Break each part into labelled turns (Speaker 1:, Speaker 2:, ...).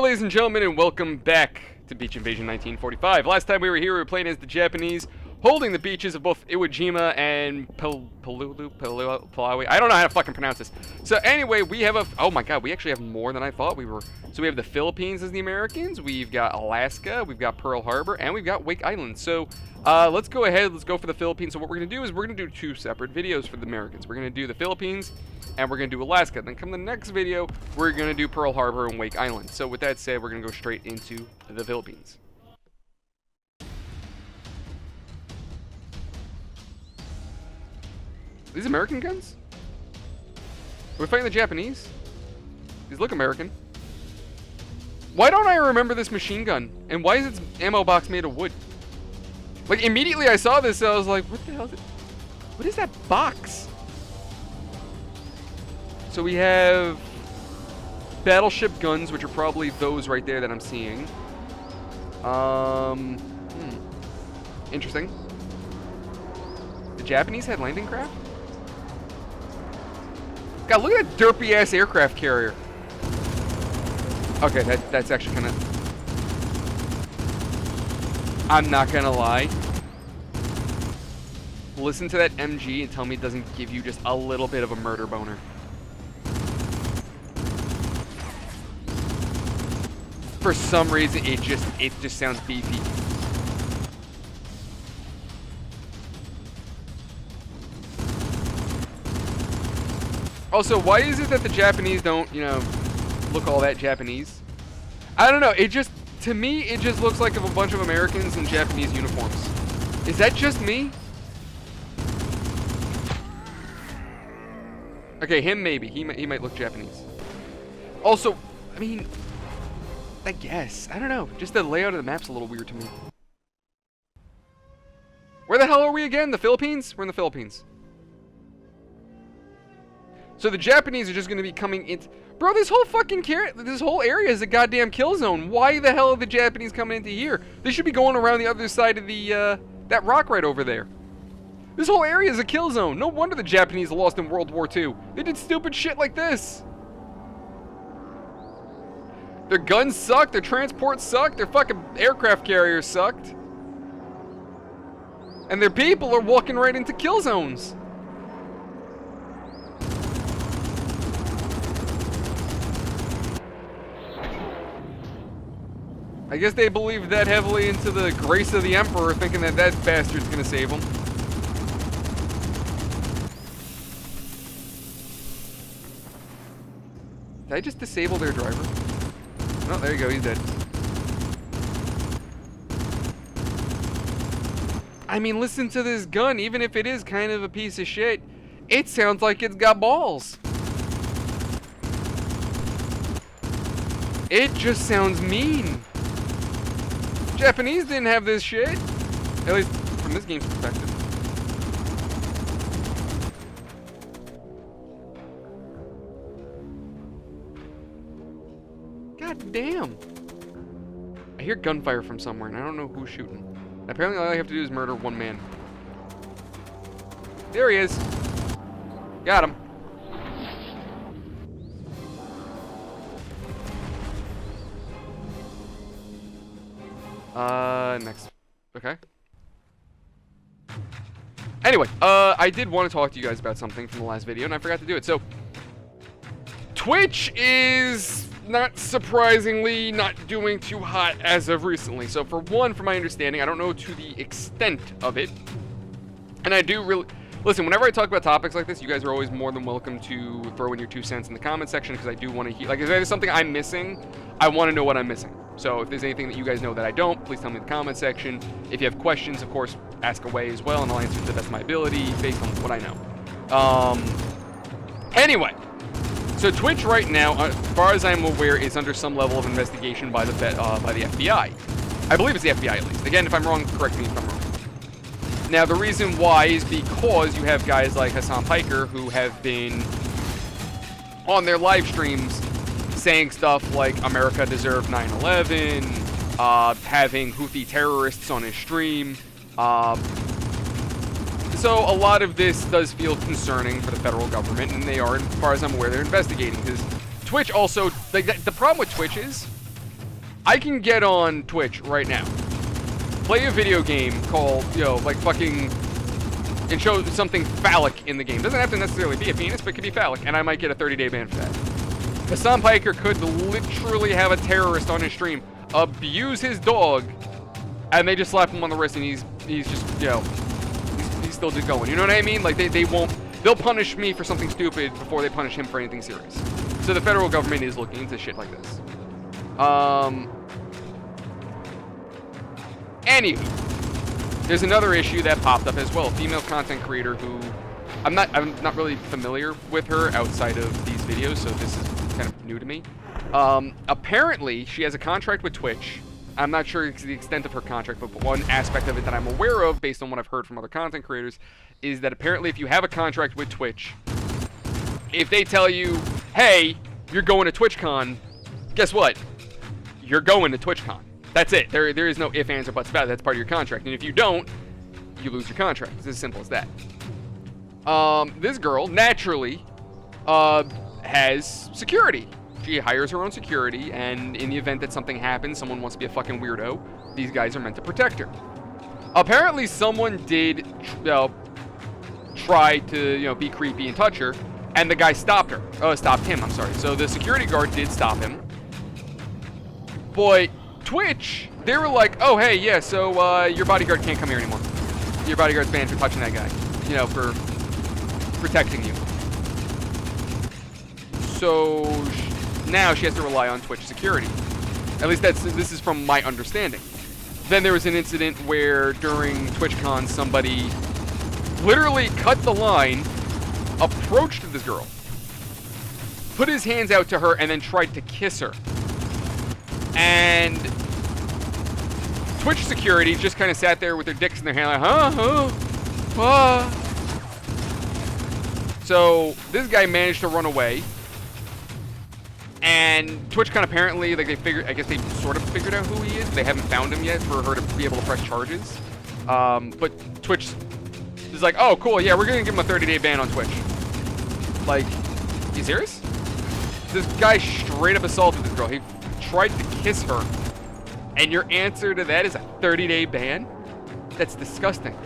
Speaker 1: ladies and gentlemen, and welcome back to Beach Invasion 1945. Last time we were here, we were playing as the Japanese, holding the beaches of both Iwo Jima and Palawi. I don't know how to fucking pronounce this. So anyway, we have oh my god, we actually have more than I thought we were. So we have the Philippines as the Americans, we've got Alaska, we've got Pearl Harbor, and we've got Wake Island. So let's go ahead, let's go for the Philippines. So what we're going to do is we're going to do two separate videos for the Americans. We're going to do the Philippines, and we're going to do Alaska. Then come the next video, we're going to do Pearl Harbor and Wake Island. So with that said, we're going to go straight into the Philippines. Are these American guns? Are we fighting the Japanese? These look American. Why don't I remember this machine gun? And why is its ammo box made of wood? Like, immediately I saw this, I was like, what the hell is it? What is that box? So we have battleship guns, which are probably those right there that I'm seeing. Interesting. The Japanese had landing craft? God, look at that derpy ass aircraft carrier. Okay, that's actually kind of... I'm not gonna lie. Listen to that MG and tell me it doesn't give you just a little bit of a murder boner. For some reason, it just sounds beefy. Also, why is it that the Japanese don't, you know, look all that Japanese? I don't know. It just, to me, it just looks like a bunch of Americans in Japanese uniforms. Is that just me? Okay, him maybe. He might look Japanese. Also, I mean, I guess. I don't know. Just the layout of the map's a little weird to me. Where the hell are we again? The Philippines? We're in the Philippines. So the Japanese are just going to be coming in. Bro, this whole fucking this whole area is a goddamn kill zone. Why the hell are the Japanese coming into here? They should be going around the other side of the that rock right over there. This whole area is a kill zone. No wonder the Japanese lost in World War II. They did stupid shit like this. Their guns sucked. Their transport sucked. Their fucking aircraft carriers sucked. And their people are walking right into kill zones. I guess they believed that heavily into the grace of the Emperor, thinking that that bastard's gonna save them. Did I just disable their driver? Oh, there you go, he's dead. I mean, listen to this gun, even if it is kind of a piece of shit, it sounds like it's got balls. It just sounds mean. Japanese didn't have this shit. At least from this game's perspective. God damn. I hear gunfire from somewhere and I don't know who's shooting. And apparently all I have to do is murder one man. There he is. Got him. Next. Okay. Anyway, I did want to talk to you guys about something from the last video, and I forgot to do it. So, Twitch is, not surprisingly, not doing too hot as of recently. So, for one, from my understanding, I don't know to the extent of it. And I do really... Listen, whenever I talk about topics like this, you guys are always more than welcome to throw in your 2 cents in the comment section, because I do want to hear... Like, if there's something I'm missing, I want to know what I'm missing. So if there's anything that you guys know that I don't, please tell me in the comment section. If you have questions, of course, ask away as well, and I'll answer to the best of my ability based on what I know. Anyway, so Twitch right now, as far as I'm aware, is under some level of investigation by the FBI. I believe it's the FBI at least. Again, if I'm wrong, correct me if I'm wrong. Now, the reason why is because you have guys like Hassan Piker who have been on their live streams saying stuff like America deserved 9/11, having Houthi terrorists on his stream. So a lot of this does feel concerning for the federal government, and they are, as far as I'm aware, they're investigating. Because Twitch also, the problem with Twitch is, I can get on Twitch right now, play a video game called, you know, like fucking, and show something phallic in the game. Doesn't have to necessarily be a penis, but it could be phallic, and I might get a 30-day ban for that. Hassan Piker could literally have a terrorist on his stream abuse his dog, and they just slap him on the wrist, and he's just, you know, he's still just going. You know what I mean? Like, they'll punish me for something stupid before they punish him for anything serious. So the federal government is looking into shit like this. Anywho, there's another issue that popped up as well. A female content creator who I'm not really familiar with her outside of these videos, so this is kind of new to me. Apparently, she has a contract with Twitch. I'm not sure the extent of her contract, but one aspect of it that I'm aware of, based on what I've heard from other content creators, is that apparently if you have a contract with Twitch, if they tell you, hey, you're going to TwitchCon, guess what? You're going to TwitchCon. That's it. There is no ifs, ands, or buts about it. That's part of your contract. And if you don't, you lose your contract. It's as simple as that. This girl, naturally, has security. She hires her own security, and in the event that something happens, someone wants to be a fucking weirdo, these guys are meant to protect her. Apparently, someone did, try to, be creepy and touch her, and the guy stopped her. Oh, stopped him, I'm sorry. So the security guard did stop him. But Twitch, they were like, oh, hey, yeah, so, your bodyguard can't come here anymore. Your bodyguard's banned for touching that guy, for protecting you. So now she has to rely on Twitch security. At least this is from my understanding. Then there was an incident where during TwitchCon, somebody literally cut the line, approached this girl, put his hands out to her, and then tried to kiss her. And Twitch security just kind of sat there with their dicks in their hand like, huh? So this guy managed to run away. And TwitchCon apparently, like, I guess they sort of figured out who he is. They haven't found him yet for her to be able to press charges. But Twitch is like, oh, cool, yeah, we're going to give him a 30-day ban on Twitch. Like, you serious? This guy straight up assaulted this girl. He tried to kiss her. And your answer to that is a 30-day ban? That's disgusting.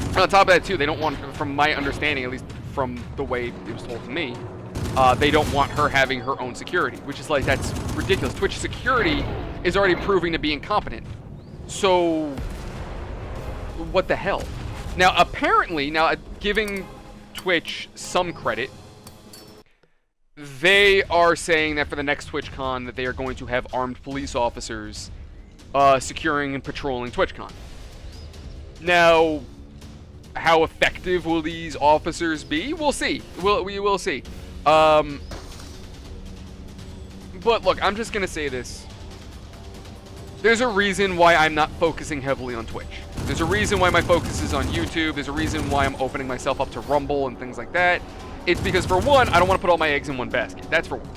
Speaker 1: And on top of that, too, they don't want, from my understanding, at least from the way it was told to me, they don't want her having her own security, which is like, that's ridiculous. Twitch security is already proving to be incompetent. So, what the hell? Now, apparently, giving Twitch some credit, they are saying that for the next TwitchCon that they are going to have armed police officers securing and patrolling TwitchCon. Now, how effective will these officers be? We'll see. We will see. But look, I'm just gonna say this. There's a reason why I'm not focusing heavily on Twitch. There's a reason why my focus is on YouTube. There's a reason why I'm opening myself up to Rumble and things like that. It's because, for one, I don't want to put all my eggs in one basket. That's for one.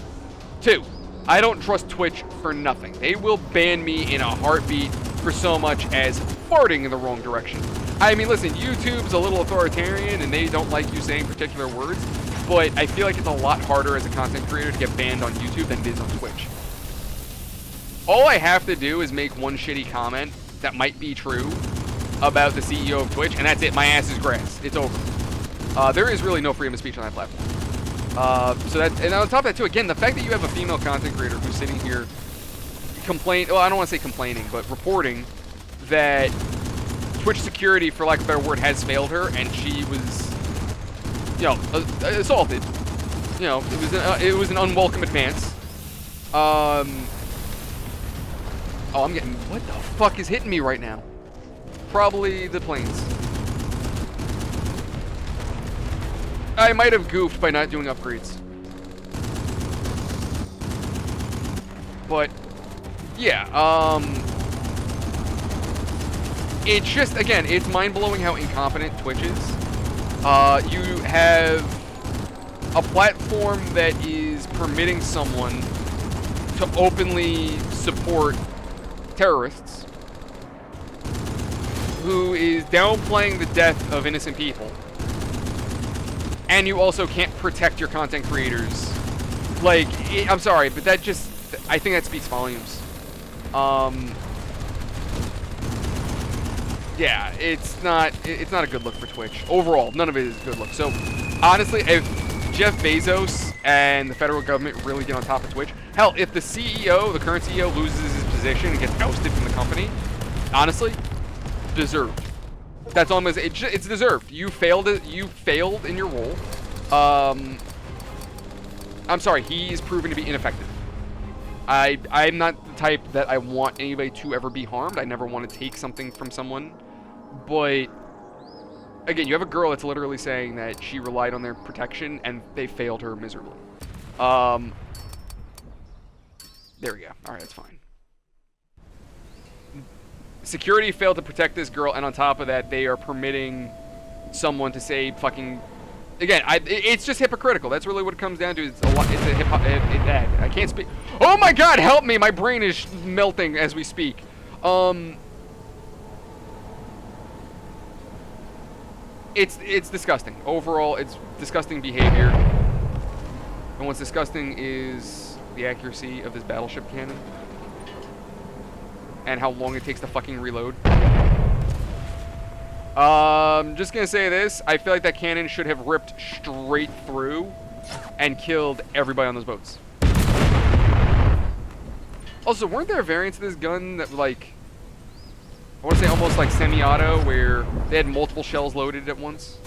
Speaker 1: Two, I don't trust Twitch for nothing. They will ban me in a heartbeat for so much as farting in the wrong direction. I mean, listen, YouTube's a little authoritarian and they don't like you saying particular words, but I feel like it's a lot harder as a content creator to get banned on YouTube than it is on Twitch. All I have to do is make one shitty comment that might be true about the CEO of Twitch, and that's it. My ass is grass. It's over. There is really no freedom of speech on that platform. And on top of that, too, again, the fact that you have a female content creator who's sitting here well, I don't want to say complaining, but reporting that Twitch security, for lack of a better word, has failed her, and she was, assaulted. It was an unwelcome advance. Oh, I'm getting, what the fuck is hitting me right now? Probably the planes. I might have goofed by not doing upgrades. But, yeah, it's just, again, it's mind-blowing how incompetent Twitch is. You have a platform that is permitting someone to openly support terrorists, who is downplaying the death of innocent people, and you also can't protect your content creators. Like, I'm sorry, but that just, I think that speaks volumes. Yeah, it's not a good look for Twitch. Overall, none of it is a good look. So, honestly, if Jeff Bezos and the federal government really get on top of Twitch, hell, if the CEO, the current CEO, loses his position and gets ousted from the company, honestly, deserved. That's almost it's deserved. You failed it. You failed in your role. I'm sorry. He's proven to be ineffective. I'm not the type that I want anybody to ever be harmed. I never want to take something from someone. But again, you have a girl that's literally saying that she relied on their protection and they failed her miserably. There we go. All right, that's fine. Security failed to protect this girl, and on top of that, they are permitting someone to say fucking. Again, it's just hypocritical. That's really what it comes down to. It's a lot. It's a I can't speak. Oh my God, help me! My brain is melting as we speak. It's disgusting. Overall, it's disgusting behavior. And what's disgusting is the accuracy of this battleship cannon. And how long it takes to fucking reload. Just gonna say this. I feel like that cannon should have ripped straight through and killed everybody on those boats. Also, weren't there variants of this gun that, like, I want to say almost like semi-auto, where they had multiple shells loaded at once?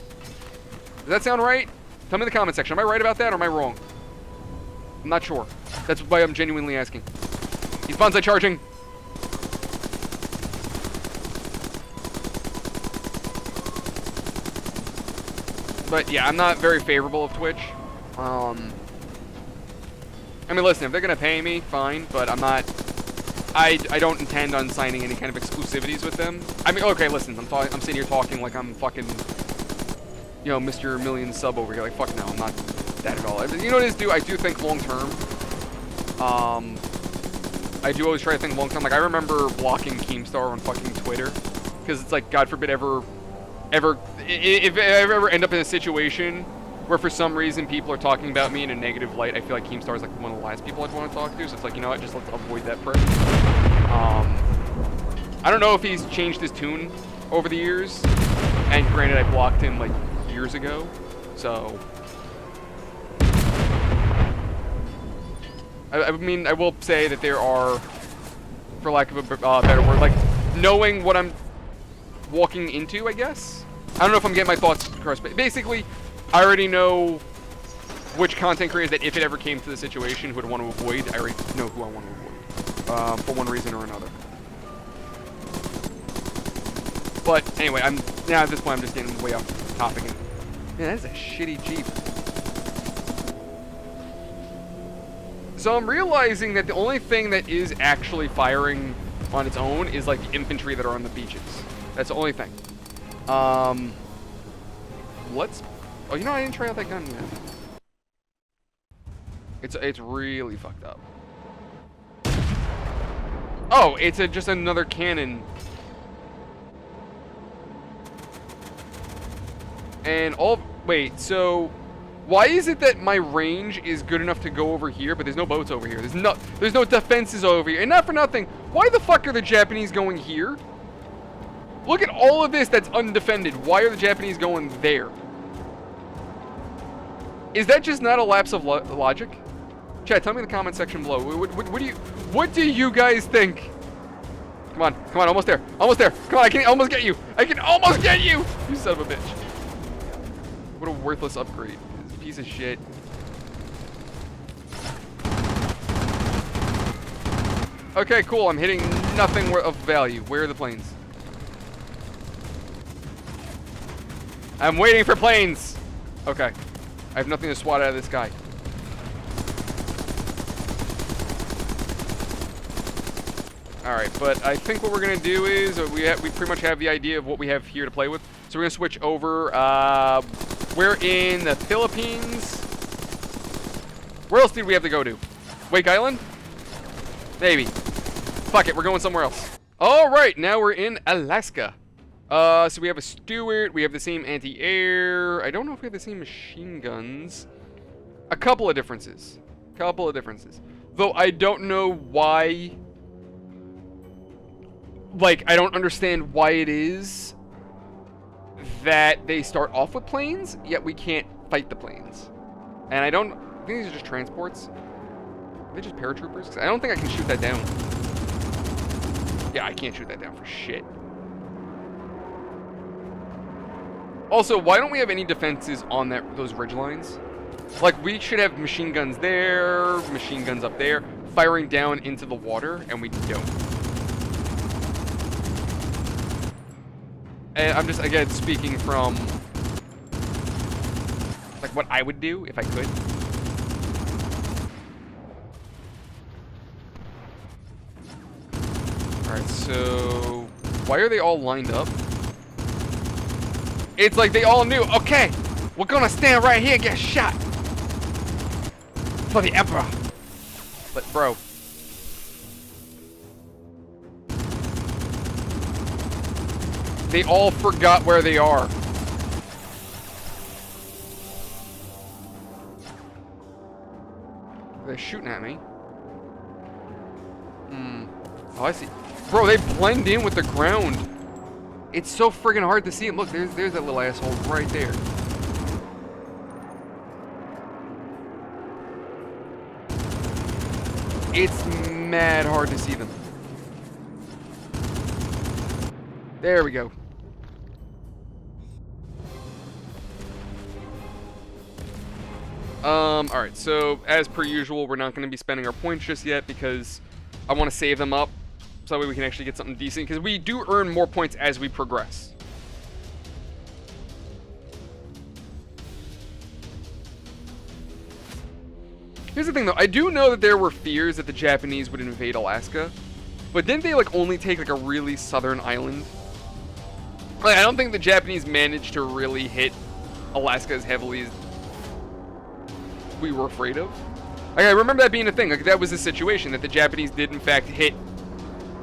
Speaker 1: Does that sound right? Tell me in the comment section. Am I right about that, or am I wrong? I'm not sure. That's why I'm genuinely asking. He's bonsai charging. But yeah, I'm not very favorable of Twitch. I mean, listen, if they're gonna pay me, fine, but I'm not. I don't intend on signing any kind of exclusivities with them. I mean, okay, listen, I'm sitting here talking like I'm fucking, you know, Mr. Million sub over here. Like, fuck no, I'm not that at all. You know what it is, I do think long term. I do always try to think long term. Like, I remember blocking Keemstar on fucking Twitter, because it's like, God forbid if I ever end up in a situation where for some reason people are talking about me in a negative light, I feel like Keemstar is like one of the last people I'd want to talk to. So it's like, you know what, just let's avoid that person. I don't know if he's changed his tune over the years. And granted, I blocked him like years ago. So I mean, I will say that there are, for lack of a better word, like knowing what I'm walking into, I guess. I don't know if I'm getting my thoughts across, but basically, I already know which content creators that if it ever came to the situation would want to avoid. I already know who I want to avoid, for one reason or another. But anyway, now at this point I'm just getting way off topic. Man, that is a shitty Jeep. So I'm realizing that the only thing that is actually firing on its own is like the infantry that are on the beaches. That's the only thing. Oh, you know, I didn't try out that gun yet. It's really fucked up. Oh, it's just another cannon. And wait, so why is it that my range is good enough to go over here, but there's no boats over here? There's no defenses over here. And not for nothing, why the fuck are the Japanese going here? Look at all of this that's undefended. Why are the Japanese going there? Is that just not a lapse of logic? Chat, tell me in the comment section below. What do you guys think? Come on, almost there. Almost there. Come on, I can almost get you. I can almost get you! You son of a bitch. What a worthless upgrade. This piece of shit. Okay, cool. I'm hitting nothing of value. Where are the planes? I'm waiting for planes. Okay. I have nothing to swat out of this guy. Alright, but I think what we're going to do is we pretty much have the idea of what we have here to play with. So we're going to switch over. We're in the Philippines. Where else did we have to go to? Wake Island? Maybe. Fuck it, we're going somewhere else. Alright, now we're in Alaska. So we have a Stewart, we have the same anti-air. I don't know if we have the same machine guns. A couple of differences. Though I don't know why... Like, I don't understand why it is that they start off with planes, yet we can't fight the planes. And I think these are just transports. Are they just paratroopers? 'Cause I don't think I can shoot that down. Yeah, I can't shoot that down for shit. Also, why don't we have any defenses on those ridge lines? Like, we should have machine guns there, machine guns up there, firing down into the water, and we don't. And I'm just, again, speaking from, like, what I would do if I could. Alright, so... Why are they all lined up? It's like they all knew, okay, we're gonna stand right here and get shot. For the Emperor. But, bro. They all forgot where they are. They're shooting at me. Oh, I see. Bro, they blend in with the ground. It's so friggin' hard to see them. Look, there's that little asshole right there. It's mad hard to see them. There we go. Alright, so as per usual, we're not going to be spending our points just yet because I want to save them up so that way we can actually get something decent, because we do earn more points as we progress. Here's the thing though, I do know that there were fears that the Japanese would invade Alaska, but didn't they like only take like a really southern island? Like, I don't think the Japanese managed to really hit Alaska as heavily as we were afraid of. Like, I remember that being a thing. Like, that was the situation, that the Japanese did in fact hit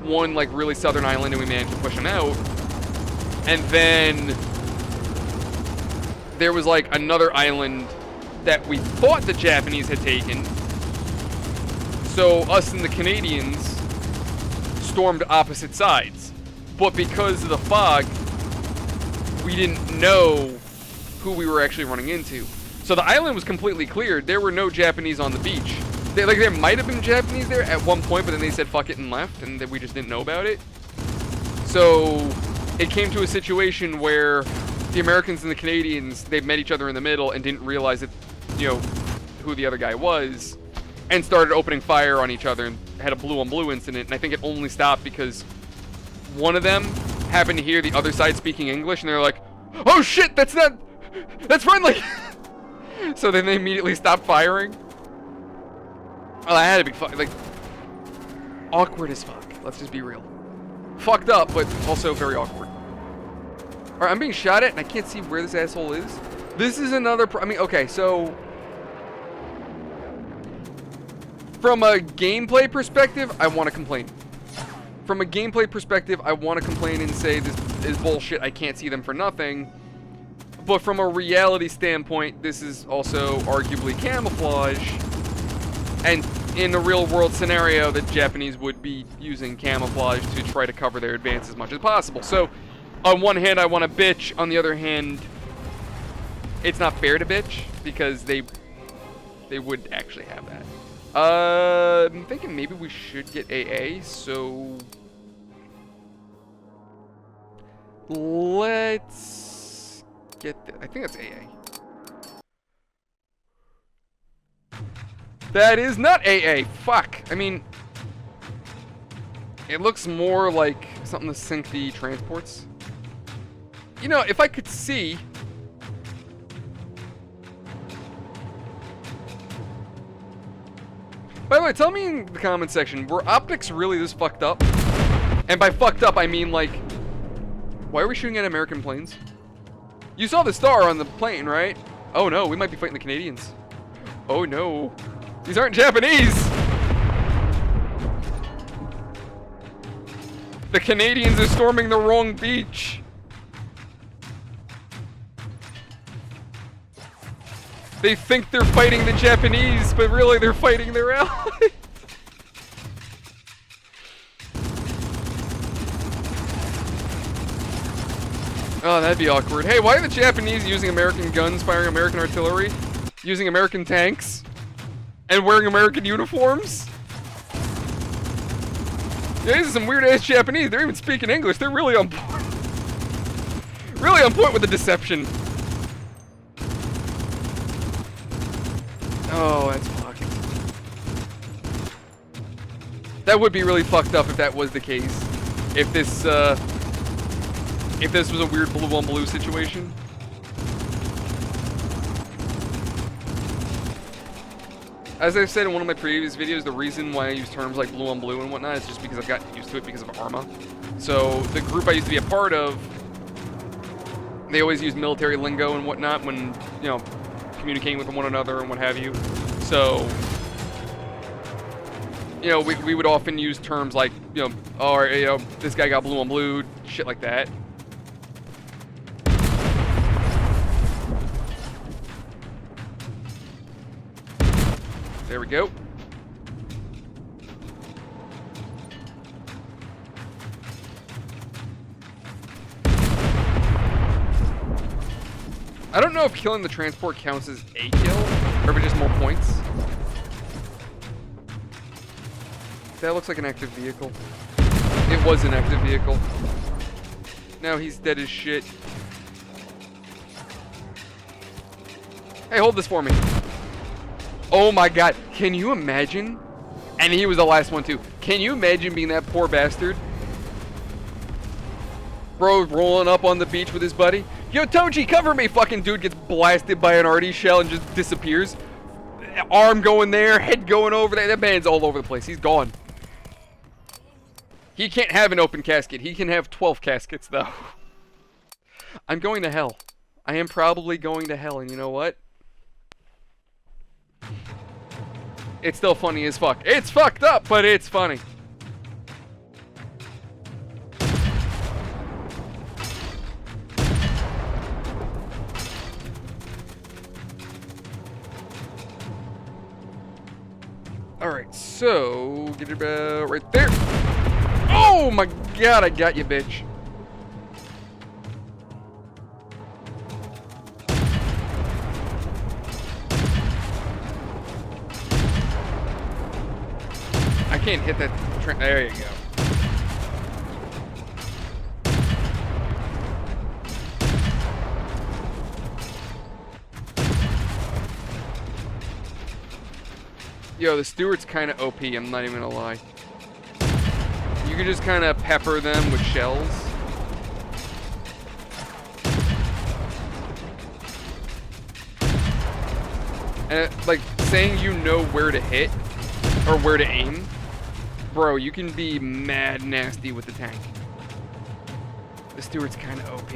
Speaker 1: one like really southern island and we managed to push them out. And then there was like another island that we thought the Japanese had taken. So us and the Canadians stormed opposite sides. But because of the fog, we didn't know who we were actually running into. So the island was completely cleared. There were no Japanese on the beach. There might have been Japanese there at one point, but then they said fuck it and left, and we just didn't know about it. So it came to a situation where the Americans and the Canadians, they met each other in the middle and didn't realize that, you know, who the other guy was, and started opening fire on each other and had a blue-on-blue incident. And I think it only stopped because one of them happened to hear the other side speaking English, and they're like, oh shit, that's friendly! So then they immediately stopped firing. Oh, that had to be like awkward as fuck. Let's just be real. Fucked up, but also very awkward. Alright, I'm being shot at and I can't see where this asshole is. This is another I mean, okay, so from a gameplay perspective, I want to complain. From a gameplay perspective, I want to complain and say this is bullshit, I can't see them for nothing. But from a reality standpoint, this is also arguably camouflage. And in the real world scenario, the Japanese would be using camouflage to try to cover their advance as much as possible. So, on one hand, I want to bitch. On the other hand, it's not fair to bitch because they would actually have that. I'm thinking maybe we should get AA, so let's get I think that's AA. That is not AA. Fuck. I mean, it looks more like something to sink the transports. You know, if I could see. By the way, tell me in the comment section, were optics really this fucked up? And by fucked up, I mean like, why are we shooting at American planes? You saw the star on the plane, right? Oh no, we might be fighting the Canadians. Oh no. These aren't Japanese! The Canadians are storming the wrong beach. They think they're fighting the Japanese, but really they're fighting their allies. Oh, that'd be awkward. Hey, why are the Japanese using American guns, firing American artillery, using American tanks, and wearing American uniforms? Yeah, these are some weird-ass Japanese. They're even speaking English. They're really on point. Really on point with the deception. Oh, that's fucked. That would be really fucked up if that was the case. If this was a weird blue on blue situation. As I've said in one of my previous videos, the reason why I use terms like blue on blue and whatnot is just because I've gotten used to it because of Arma. So the group I used to be a part of, they always use military lingo and whatnot when, you know, communicating with one another and what have you. So, you know, we would often use terms like, you know, oh, you know, this guy got blue on blue, shit like that. There we go. I don't know if killing the transport counts as a kill, or if it's just more points. That looks like an active vehicle. It was an active vehicle. Now he's dead as shit. Hey, hold this for me. Oh my god, can you imagine? And he was the last one too. Can you imagine being that poor bastard? Bro rolling up on the beach with his buddy. Yo, Toji, cover me! Fucking dude gets blasted by an RD shell and just disappears. Arm going there, head going over there. That man's all over the place. He's gone. He can't have an open casket. He can have 12 caskets, though. I'm going to hell. I am probably going to hell, and you know what? It's still funny as fuck. It's fucked up, but it's funny. Alright, so get it about right there. Oh my god, I got you, bitch. I can't hit that. There you go. Yo, the Stewart's kind of OP, I'm not even gonna lie. You can just kind of pepper them with shells. And, like, saying you know where to hit, or where to aim, bro, you can be mad nasty with the tank. The Stewart's kind of OP.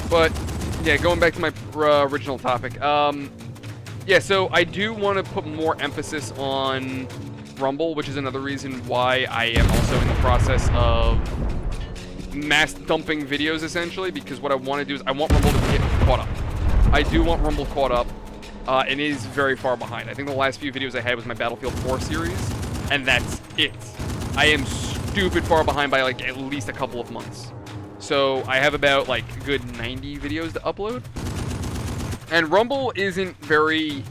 Speaker 1: But, yeah, going back to my original topic. Yeah, so I do want to put more emphasis on Rumble, which is another reason why I am also in the process of mass dumping videos, essentially, because what I want to do is I want Rumble to get caught up. I do want Rumble caught up, and it is very far behind. I think the last few videos I had was my Battlefield 4 series, and that's it. I am stupid far behind by, like, at least a couple of months. So I have about, like, a good 90 videos to upload. And Rumble isn't very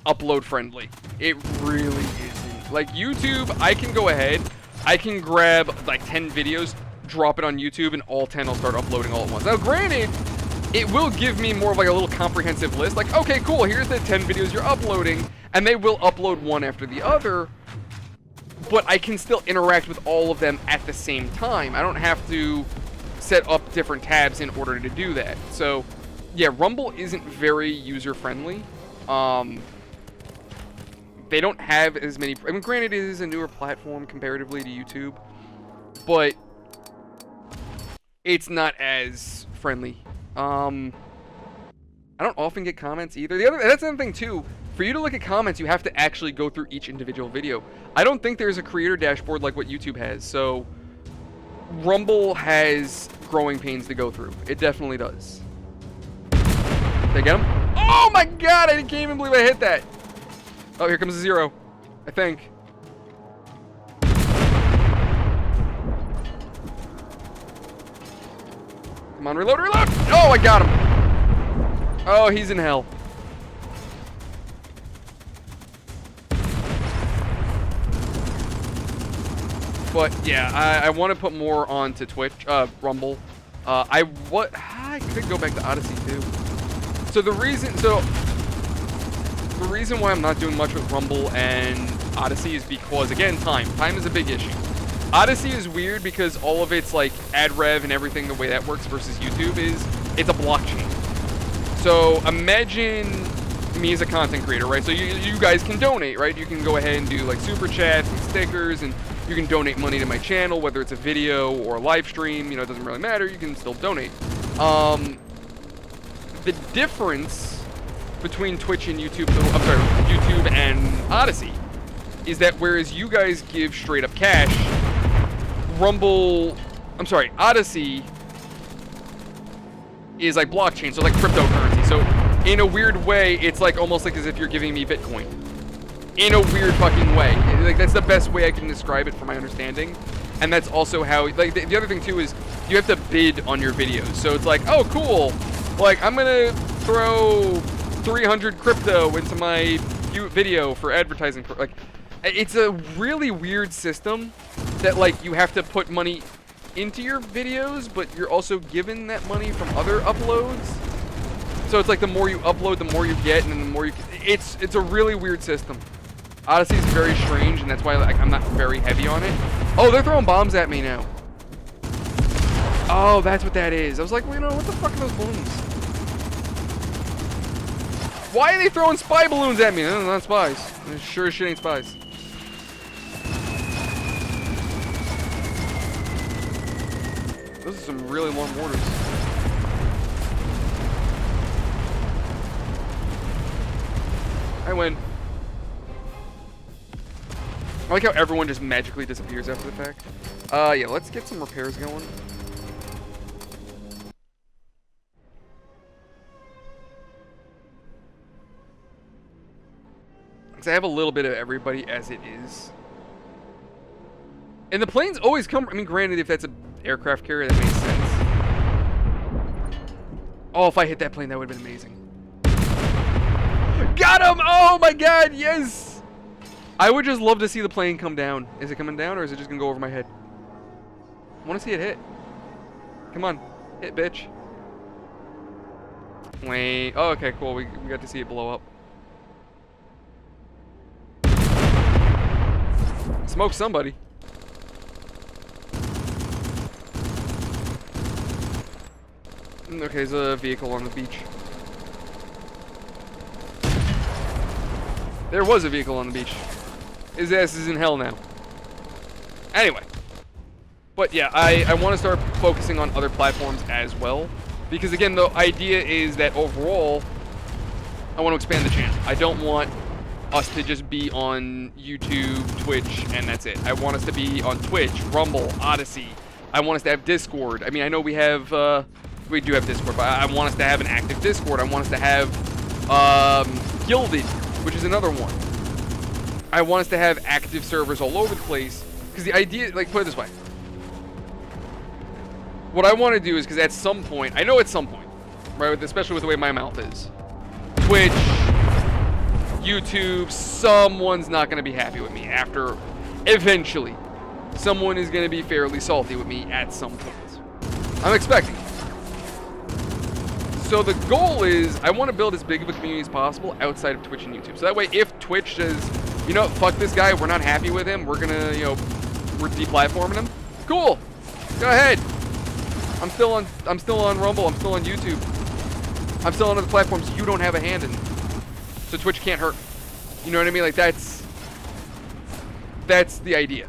Speaker 1: upload friendly. It really isn't. Like, YouTube, I can go ahead, I can grab, like, 10 videos, drop it on YouTube, and all 10 will start uploading all at once. Now, granted, it will give me more of, like, a little comprehensive list. Like, okay, cool, here's the 10 videos you're uploading, and they will upload one after the other. But I can still interact with all of them at the same time. I don't have to set up different tabs in order to do that. So, yeah, Rumble isn't very user-friendly. They don't have as many... I mean, granted, it is a newer platform comparatively to YouTube, but it's not as friendly. I don't often get comments either. That's another thing, too. For you to look at comments, you have to actually go through each individual video. I don't think there's a creator dashboard like what YouTube has, so Rumble has growing pains to go through. It definitely does. Did I get him? Oh my god, I can't even believe I hit that. Oh, here comes a 0, I think. Come on, reload, reload! Oh, I got him! Oh, he's in hell. But yeah, I want to put more onto Twitch, Rumble. I could go back to Odyssey too. So the reason why I'm not doing much with Rumble and Odyssey is because, again, time. Time is a big issue. Odyssey is weird because all of its like ad rev and everything, the way that works versus YouTube is it's a blockchain. So imagine me as a content creator, right? So you guys can donate, right? You can go ahead and do like super chats and stickers, and you can donate money to my channel, whether it's a video or a live stream. You know, it doesn't really matter. You can still donate. The difference between Twitch and YouTube, YouTube and Odyssey, is that whereas you guys give straight up cash, Odyssey is like blockchain, so like cryptocurrency. So in a weird way, it's like almost like as if you're giving me Bitcoin. In a weird fucking way. Like that's the best way I can describe it from my understanding. And that's also how, like, the other thing too is you have to bid on your videos. So it's like, oh cool, like I'm gonna throw 300 crypto into my video for advertising. Like, it's a really weird system that like you have to put money into your videos, but you're also given that money from other uploads. So it's like the more you upload, the more you get, and then the more you. It's a really weird system. Odyssey is very strange, and that's why like I'm not very heavy on it. Oh, they're throwing bombs at me now. Oh, that's what that is. I was like, well, you know, what the fuck are those balloons? Why are they throwing spy balloons at me? No, not spies. Sure as shit ain't spies. Those are some really long mortars. I win. I like how everyone just magically disappears after the fact. Yeah, let's get some repairs going. Because I have a little bit of everybody as it is. And the planes always come, I mean, granted, if that's an aircraft carrier, that makes sense. Oh, if I hit that plane, that would have been amazing. Got him! Oh my god, yes! I would just love to see the plane come down. Is it coming down, or is it just gonna go over my head? I want to see it hit. Come on, hit, bitch. Wait. Oh, okay, cool. We got to see it blow up. Smoke somebody. Okay, there's a vehicle on the beach. There was a vehicle on the beach. His ass is in hell now. Anyway. But yeah, I want to start focusing on other platforms as well. Because again, the idea is that overall, I want to expand the channel. I don't want us to just be on YouTube, Twitch, and that's it. I want us to be on Twitch, Rumble, Odyssey. I want us to have Discord. I mean, I know we have, we do have Discord, but I want us to have an active Discord. I want us to have, Gilded, which is another one. I want us to have active servers all over the place. Because the idea, like, put it this way. What I want to do is, because at some point, I know at some point, right, especially with the way my mouth is, Twitch, YouTube, someone's not going to be happy with me after, eventually. Someone is going to be fairly salty with me at some point. I'm expecting it. So the goal is, I want to build as big of a community as possible outside of Twitch and YouTube. So that way, if Twitch says, you know, fuck this guy, we're not happy with him, we're gonna, you know, we're deplatforming him. Cool. Go ahead. I'm still on Rumble, I'm still on YouTube. I'm still on other platforms you don't have a hand in. So Twitch can't hurt. You know what I mean? Like that's the idea.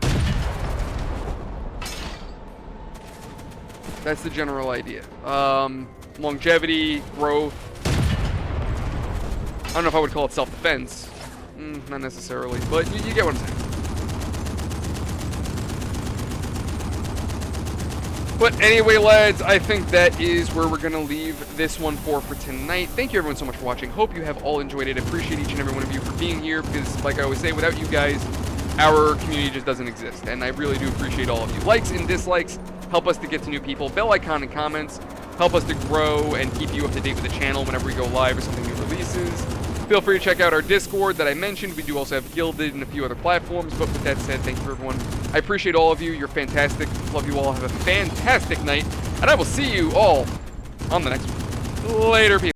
Speaker 1: That's the general idea. Longevity, growth. I don't know if I would call it self-defense. Not necessarily, but you get what I'm saying. But anyway, lads, I think that is where we're going to leave this one for tonight. Thank you everyone so much for watching. Hope you have all enjoyed it. Appreciate each and every one of you for being here because, like I always say, without you guys, our community just doesn't exist. And I really do appreciate all of you. Likes and dislikes help us to get to new people. Bell icon and comments help us to grow and keep you up to date with the channel whenever we go live or something new releases. Feel free to check out our Discord that I mentioned. We do also have Guilded and a few other platforms. But with that said, thank you for everyone. I appreciate all of you. You're fantastic. Love you all. Have a fantastic night. And I will see you all on the next one. Later, people.